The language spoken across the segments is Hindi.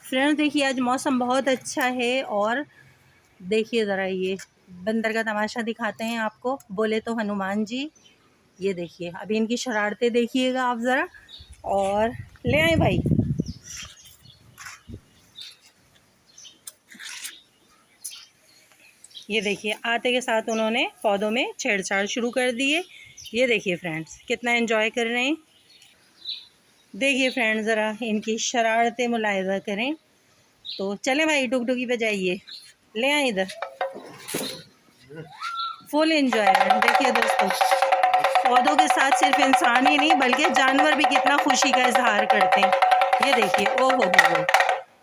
फ्रेंड्स देखिए आज मौसम बहुत अच्छा है और देखिए ज़रा ये बंदर का तमाशा दिखाते हैं आपको, बोले तो हनुमान जी। ये देखिए अभी इनकी शरारतें देखिएगा आप ज़रा। और ले आए भाई। ये देखिए आते के साथ उन्होंने पौधों में छेड़छाड़ शुरू कर दिए। ये देखिए फ्रेंड्स कितना एंजॉय कर रहे हैं। देखिए फ्रेंड्स ज़रा इनकी शरारतें मुलाहिजा करें। तो चलें भाई टुकटुकी पे जाइए, ले आए इधर। Full enjoyment. देखिए दोस्तों पौधों के साथ सिर्फ इंसान ही नहीं बल्कि जानवर भी कितना खुशी का इजहार करते हैं। ये देखिए ओहो हो,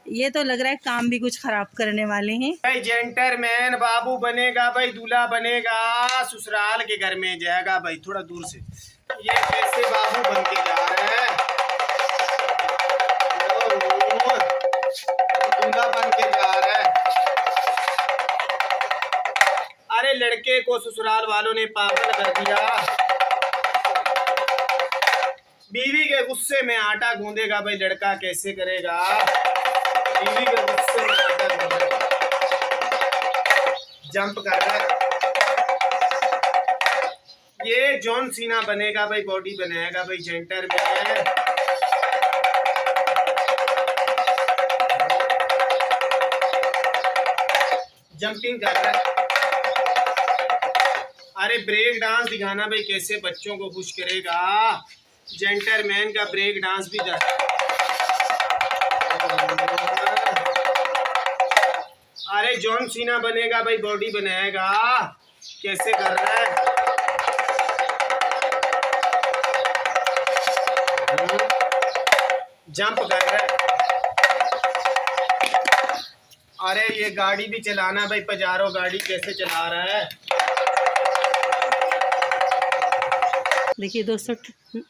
ये तो लग रहा है काम भी कुछ खराब करने वाले हैं। भाई जेंटलमैन बाबू बनेगा भाई, दूल्हा बनेगा, ससुराल के घर में जाएगा भाई। थोड़ा दूर से ये कैसे बाबू बन के जा रहा है, दूल्हा बन के जा रहा है। अरे लड़के को ससुराल वालों ने पागल कर दिया। बीवी के गुस्से में आटा गूंदेगा भाई, लड़का कैसे करेगा। बीवी के गुस्से में आटा गूंदेगा, जंप कर रहा है। ये जॉन सीना बनेगा भाई, बॉडी बनाएगा भाई जेंटर में। जंपिंग कर रहा है। अरे ब्रेक डांस दिखाना भाई, कैसे बच्चों को खुश करेगा। जेंटलमैन का ब्रेक डांस भी कर। अरे जॉन सीना बनेगा भाई, बॉडी बनाएगा, कैसे कर रहा है। जंप कर रहा है। अरे ये गाड़ी भी चलाना भाई, पजारो गाड़ी कैसे चला रहा है। देखिए दोस्तों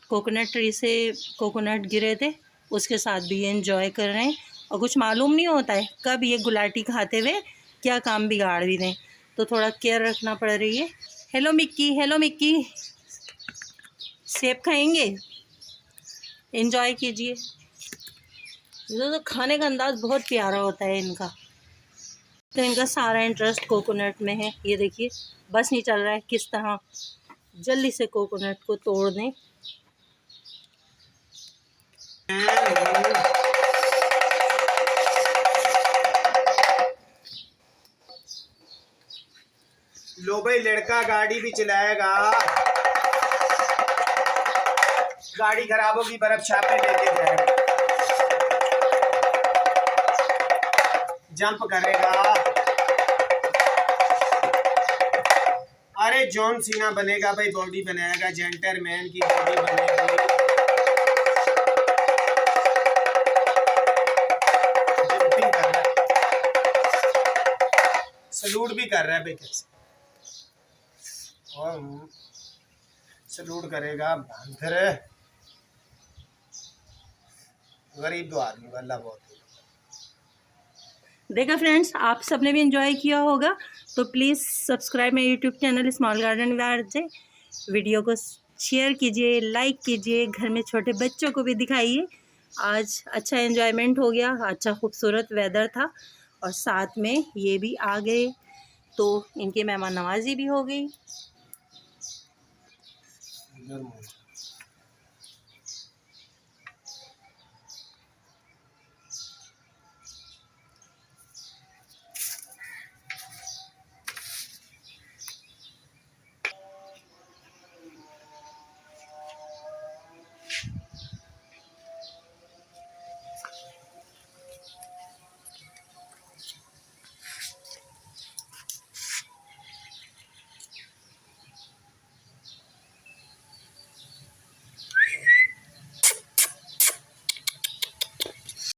कोकोनट ट्री से कोकोनट गिरे थे, उसके साथ भी ये एंजॉय कर रहे हैं। और कुछ मालूम नहीं होता है कब ये गुलाटी खाते हुए क्या काम बिगाड़ भी दें, तो थोड़ा केयर रखना पड़ रही है। हेलो मिक्की, हेलो मिक्की, सेब खाएंगे, एंजॉय कीजिए। तो खाने का अंदाज़ बहुत प्यारा होता है इनका। तो इनका सारा इंटरेस्ट कोकोनट में है। ये देखिए बस नहीं चल रहा है किस तरह जल्दी से कोकोनट को तोड़ दें। लो भाई लड़का गाड़ी भी चलाएगा, गाड़ी खराब होगी बर्फ छापे लेके जाएगा, जंप करेगा। अरे जॉन सीना बनेगा भाई, बॉडी बनाएगा, जेंटलमैन की बॉडी बनेगी। जंपिंग कर रहा है, सलूट भी कर रहा है भाई, कैसे और सलूट करेगा। बंदर गरीब दो आदमी वाला बहुत है। देखा फ्रेंड्स आप सबने भी एंजॉय किया होगा, तो please subscribe my YouTube channel small garden with RJ. Video को शेयर कीजिए, लाइक कीजिए, घर में छोटे बच्चों को भी दिखाइए। आज अच्छा एंजॉयमेंट हो गया, अच्छा खूबसूरत वेदर था और साथ में ये भी आ गए तो इनकी मेहमान नवाजी भी हो गई।